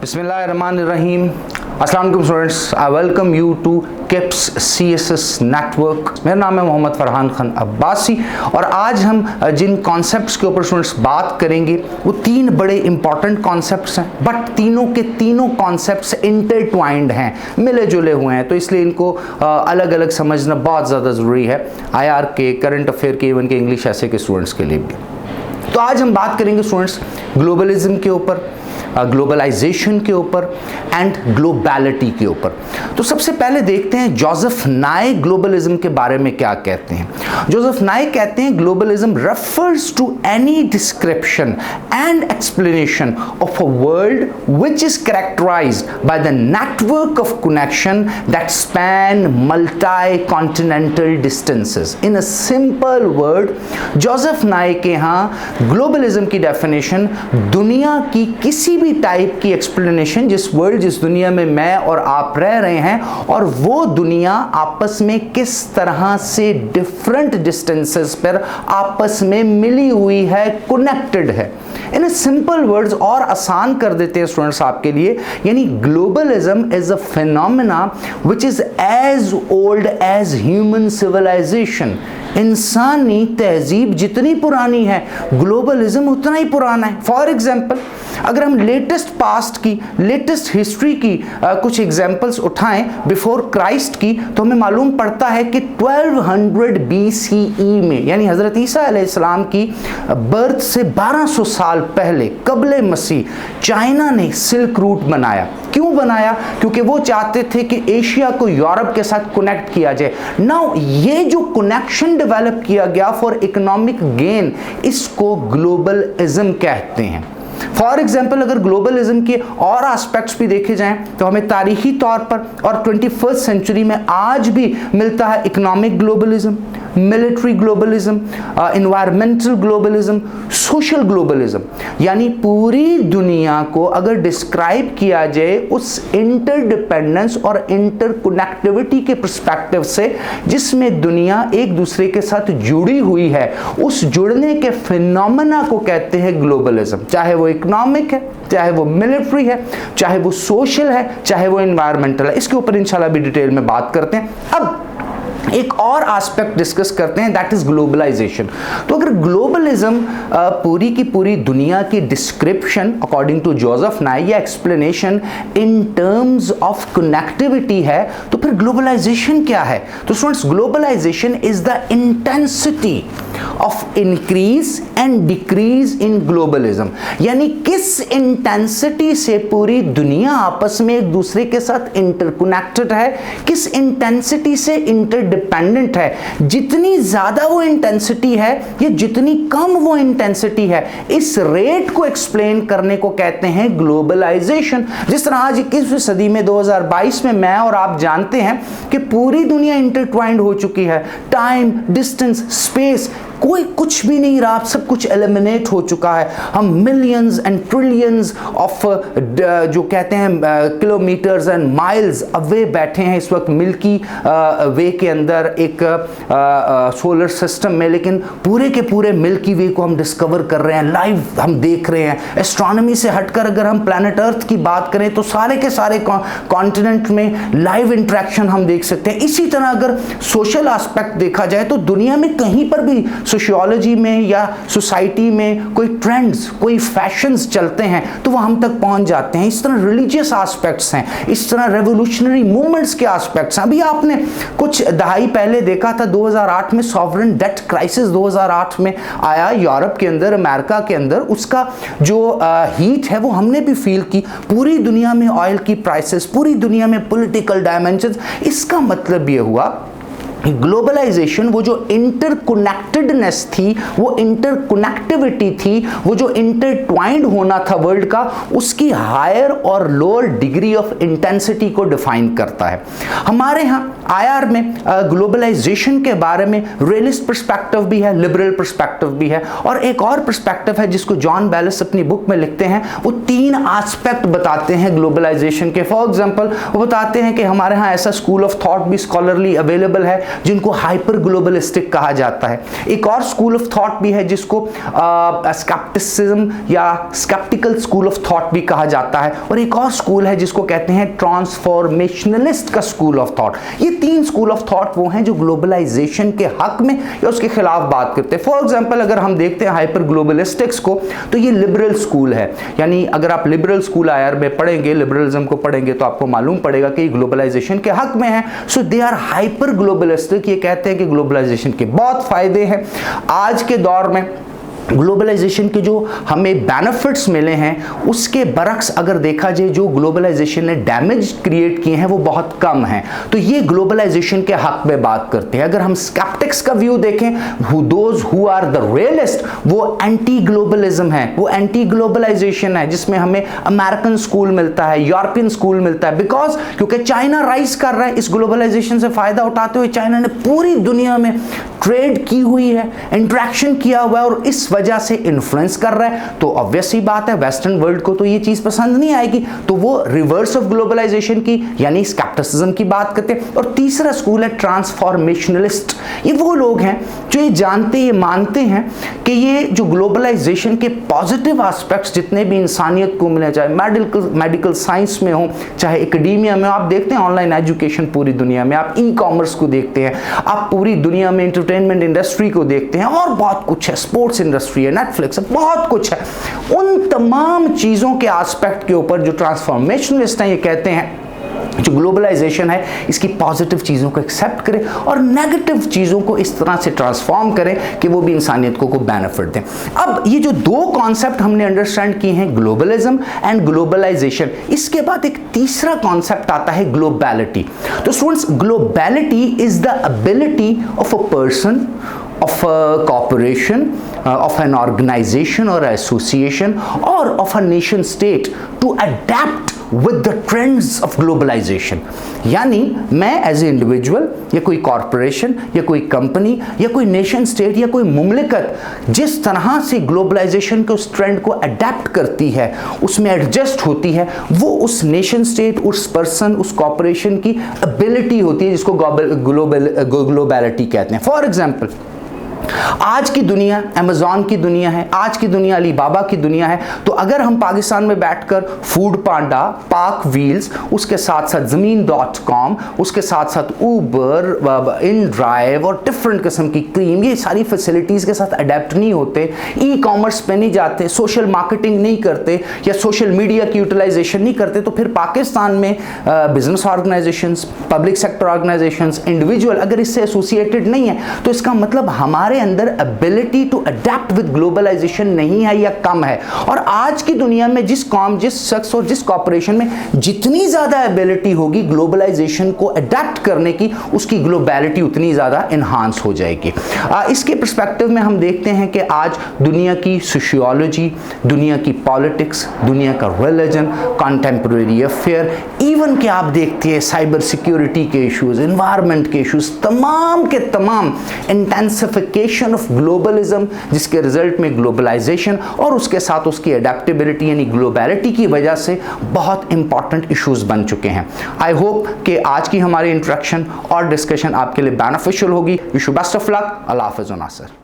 बिस्मिल्लाहिर्रहमानिर्रहीम। अस्सलाम वालेकुम students, I welcome you to Kips CSS network. मेरा नाम है मोहम्मद फरहान खान अब्बासी और आज हम जिन कॉन्सेप्ट्स के ऊपर स्टूडेंट्स बात करेंगे वो तीन बड़े इंपॉर्टेंट कॉन्सेप्ट्स हैं, बट तीनों के तीनों कॉन्सेप्ट्स इंटरट्वाइंड हैं, मिले जुले हुए हैं, तो इसलिए इनको अलग अलग समझना बहुत ज़्यादा ज़रूरी है IR के, करंट अफेयर के, इवन के इंग्लिश ऐसे के स्टूडेंट्स के लिए भी। तो आज हम बात करेंगे स्टूडेंट्स ग्लोबलिज्म के ऊपर, ग्लोबलाइजेशन के ऊपर एंड ग्लोबैलिटी के ऊपर। तो सबसे पहले देखते हैं जोसेफ नाय ग्लोबलिज्म के बारे में क्या कहते हैं। जोसेफ नाय कहते हैं globalism refers to any description and explanation of a world which is characterized by the network of connection that span multi continental distances. In a simple word, Joseph Nye के यहाँ globalism की definition दुनिया की किसी भी type की explanation, जिस दुनिया में मैं और आप रह रहे हैं और वो दुनिया आपस में किस तरह से डिफरेंट डिस्टेंसेस पर आपस में मिली हुई है, कनेक्टेड है। इन सिंपल वर्ड्स और आसान कर देते हैं स्टूडेंट्स आपके लिए, यानी globalism is a phenomena which is as old as human civilization. इंसानी तहजीब जितनी पुरानी है, ग्लोबलिज्म उतना ही पुराना है। फॉर एग्जाम्पल, अगर हम लेटेस्ट पास्ट की, लेटेस्ट हिस्ट्री की कुछ एग्जाम्पल्स उठाएं बिफोर क्राइस्ट की, तो हमें मालूम पड़ता है कि 1200 BCE में, यानी हज़रत ईसा अलैहिस्सलाम की बर्थ से 1200 साल पहले, कबले मसीह, चाइना ने सिल्क रूट बनाया। क्यों बनाया? क्योंकि वो चाहते थे कि एशिया को यूरोप के साथ कनेक्ट किया जाए। नाउ ये जो कनेक्शन डेवलप किया गया फॉर इकोनॉमिक गेन, इसको ग्लोबलिज्म कहते हैं। फॉर एग्जाम्पल, अगर ग्लोबलिज्म के और एस्पेक्ट्स भी देखे जाएं तो हमें तारीखी तौर पर और 21st सेंचुरी में आज भी मिलता है economic globalism, military globalism, environmental globalism, social globalism. यानी पूरी दुनिया को अगर डिस्क्राइब किया जाए उस इंटरडिपेंडेंस और इंटरकनेक्टिविटी के पर्सपेक्टिव से, जिसमें दुनिया एक दूसरे के साथ जुड़ी हुई है, उस जुड़ने के फिनोमेना को कहते हैं ग्लोबलिज्म। चाहे वो इकोनॉमिक है, चाहे वो मिलिट्री है, चाहे वो सोशल है, चाहे वो एनवायरमेंटल है। इसके ऊपर इंशाल्लाह भी डिटेल में बात करते हैं। अब एक और एस्पेक्ट डिस्कस करते हैं, दैट इज ग्लोबलाइजेशन। तो अगर ग्लोबलिज्म पूरी की पूरी दुनिया की description according to Joseph Nye या explanation in terms of connectivity है, तो फिर ग्लोबलाइजेशन क्या है? तो students, globalization is the intensity of increase and decrease in globalism. यानी किस इंटेंसिटी से पूरी दुनिया आपस में एक दूसरे के साथ इंटरकनेक्टेड है, किस इंटेंसिटी से इंटरडिपेंडेंट है। जितनी ज्यादा वो इंटेंसिटी है या जितनी कम वो इंटेंसिटी है, इस रेट को एक्सप्लेन करने को कहते हैं ग्लोबलाइजेशन। जिस तरह आज 21वीं सदी में 2022 में मैं और आप जानते हैं कि पूरी दुनिया इंटरट्वाइंड हो चुकी है। टाइम, डिस्टेंस, स्पेस, कोई कुछ भी नहीं रहा, सब कुछ एलिमिनेट हो चुका है। हम मिलियंस एंड ट्रिलियंस ऑफ जो कहते हैं किलोमीटर्स एंड माइल्स अवे बैठे हैं इस वक्त मिल्की वे के अंदर, एक सोलर सिस्टम में, लेकिन पूरे के पूरे मिल्की वे को हम डिस्कवर कर रहे हैं, लाइव हम देख रहे हैं। एस्ट्रोनॉमी से हटकर अगर हम प्लैनेट अर्थ की बात करें तो सारे के सारे कॉन्टिनेंट में लाइव इंटरेक्शन हम देख सकते हैं। इसी तरह अगर सोशल एस्पेक्ट देखा जाए तो दुनिया में कहीं पर भी सोशियोलॉजी में या सोसाइटी में कोई ट्रेंड्स, कोई फैशंस चलते हैं तो वो हम तक पहुंच जाते हैं। इस तरह रिलीजियस एस्पेक्ट्स हैं, इस तरह रेवोल्यूशनरी मूवमेंट्स के एस्पेक्ट्स हैं। अभी आपने कुछ दहाई पहले देखा था 2008 में सॉवरेन डेट क्राइसिस 2008 में आया यूरोप के अंदर, अमेरिका के अंदर। उसका जो हीट है वो हमने भी फील की। पूरी दुनिया में ऑयल की प्राइसेस, पूरी दुनिया में पॉलिटिकल डायमेंशंस। इसका मतलब ये हुआ ग्लोबलाइजेशन, वो जो इंटरकनेक्टेडनेस थी, वो इंटरकनेक्टिविटी थी, वो जो इंटरट्वाइंड होना था वर्ल्ड का, उसकी हायर और लोअर डिग्री ऑफ इंटेंसिटी को डिफाइन करता है। हमारे यहाँ IR में ग्लोबलाइजेशन के बारे में रियलिस्ट पर्सपेक्टिव भी है, लिबरल पर्सपेक्टिव भी है, और एक और पर्सपेक्टिव है जिसको जॉन बैलिस अपनी बुक में लिखते हैं। वो तीन एस्पेक्ट बताते हैं ग्लोबलाइजेशन के। फॉर एग्जांपल, वो बताते हैं कि हमारे यहाँ ऐसा स्कूल ऑफ थॉट भी स्कॉलरली अवेलेबल है जिनको हाइपर ग्लोबलिस्टिक कहा जाता है। एक और स्कूल ऑफ थॉट भी है जिसको स्केप्टिसिज्म या स्केप्टिकल स्कूल ऑफ थॉट भी कहा जाता है, और एक और स्कूल है जिसको कहते हैं ट्रांसफॉर्मेशनलिस्ट का स्कूल ऑफ थॉट। ये 3 स्कूल ऑफ थॉट वो हैं जो ग्लोबलाइजेशन के हक में या उसके खिलाफ बात करते हैं। फॉर एग्जांपल अगर हम देखते हैं हाइपर ग्लोबलिस्टिक्स को, तो ये लिबरल स्कूल है, यानी अगर आप लिबरल स्कूल आयर में पढ़ेंगे, लिबरलिज्म को पढ़ेंगे, तो आपको मालूम पड़ेगा कि ग्लोबलाइजेशन के हक में है। सो दे आर हाइपर ग्लोबलिस्टिक। ये कहते हैं कि ग्लोबलाइजेशन के बहुत फायदे हैं। आज के दौर में ग्लोबलाइजेशन के जो हमें बेनिफिट्स मिले हैं उसके बरक्स अगर देखा जाए जो ग्लोबलाइजेशन ने डैमेज क्रिएट किए हैं वो बहुत कम हैं। तो ये ग्लोबलाइजेशन के हक में बात करते हैं। अगर हम स्केप्टिक्स का व्यू देखें, those who are the realist, वो एंटी ग्लोबलिज्म है, वो एंटी ग्लोबलाइजेशन है, जिसमें हमें अमेरिकन स्कूल मिलता है, यूरोपियन स्कूल मिलता है, बिकॉज क्योंकि चाइना राइज कर रहा है। इस ग्लोबलाइजेशन से फायदा उठाते हुए चाइना ने पूरी दुनिया में ट्रेड की हुई है, इंटरेक्शन किया हुआ है, और इस वजह से इन्फ्लुएंस कर रहा है। तो ऑब्वियस सी बात है वेस्टर्न वर्ल्ड को तो ये चीज पसंद नहीं आएगी, तो वो रिवर्स ऑफ ग्लोबलाइजेशन की यानी स्केप्टिसिज्म की बात करते हैं। और तीसरा स्कूल है ट्रांसफॉर्मेशनलिस्ट। ये वो लोग हैं जो ये जानते, ये मानते हैं कि ये जो ग्लोबलाइजेशन के पॉजिटिव एस्पेक्ट्स जितने भी इंसानियत को मिले, चाहे मेडिकल साइंस में हो, चाहे एकेडेमिया में, आप देखते हैं ऑनलाइन एजुकेशन पूरी दुनिया में, आप ई कॉमर्स को देखते हैं, आप पूरी दुनिया में एंटरटेनमेंट इंडस्ट्री को देखते हैं, और बहुत कुछ है, स्पोर्ट्स इंडस्ट्री है, नेटफ्लिक्स है, बहुत कुछ है। उन तमाम चीजों के एस्पेक्ट के ऊपर जो ट्रांसफॉर्मेशनलिस्ट हैं ये कहते हैं जो ग्लोबलाइजेशन है इसकी पॉजिटिव चीज़ों को एक्सेप्ट करें और नेगेटिव चीज़ों को इस तरह से ट्रांसफॉर्म करें कि वो भी इंसानियत को बेनिफिट दें। अब ये जो 2 कॉन्सेप्ट हमने अंडरस्टैंड किए हैं, ग्लोबलिज्म एंड ग्लोबलाइजेशन, इसके बाद एक तीसरा कॉन्सेप्ट आता है ग्लोबैलिटी। तो students, globality is the ability of a person, of a corporation, of an organization or association, or of a nation state to adapt with the trends of globalization। यानी मैं as a individual या कोई corporation या कोई company या कोई nation state या कोई मुमलिकत जिस तरह से ग्लोबलाइजेशन के उस ट्रेंड को अडेप्ट करती है, उसमें एडजस्ट होती है, वो उस नेशन स्टेट, उस पर्सन, उस कॉरपोरेशन की एबिलिटी होती है, जिसको ग्लोबैलिटी कहते हैं। फॉर एग्जाम्पल, आज की दुनिया अमेज़न की दुनिया है, आज की दुनिया अलीबाबा की दुनिया है। तो अगर हम पाकिस्तान में बैठकर फूड पांडा, पाक व्हील्स, उसके साथ साथ ज़मीन.com, उसके साथ साथ ऊबर, इन ड्राइव और डिफरेंट किस्म की क्रीम, ये सारी फैसिलिटीज़ के साथ अडेप्ट नहीं होते, ई कॉमर्स पे नहीं जाते, सोशल मार्केटिंग नहीं करते या सोशल मीडिया की यूटिलाइजेशन नहीं करते, तो फिर पाकिस्तान में business organisations, public sector organisations, individual अगर इससे एसोसिएटेड नहीं है, तो इसका मतलब हमारे अंदर ability to adapt with globalization नहीं है या कम है। और आज की दुनिया में जिस कॉम, जिस शख्स और जिस कॉर्पोरेशन में जितनी ज्यादा एबिलिटी होगी ग्लोबलाइजेशन को अडेप्ट करने की, उसकी ग्लोबैलिटी उतनी ज्यादा एनहांस हो जाएगी। इसके पर्सपेक्टिव में हम देखते हैं कि आज दुनिया की सोशियोलॉजी, दुनिया की पॉलिटिक्स, दुनिया का रिलीजन, कंटेम्परेरी अफेयर, इवन कि आप देखते हैं साइबर सिक्योरिटी के इश्यूज, एनवायरनमेंट के इश्यूज, तमाम के तमाम इंटेंसिफिकेशन ऑफ ग्लोबलिज्म, जिसके रिजल्ट में ग्लोबलाइजेशन और उसके साथ उसकी एडेप्टेबिलिटी यानी ग्लोबैलिटी की वजह से बहुत इंपॉर्टेंट इश्यूज बन चुके हैं। आई होप कि आज की हमारी इंटरेक्शन और डिस्कशन आपके लिए बेनिफिशियल होगी। Wish you best of luck. अल्लाह हाफिज़ नासिर।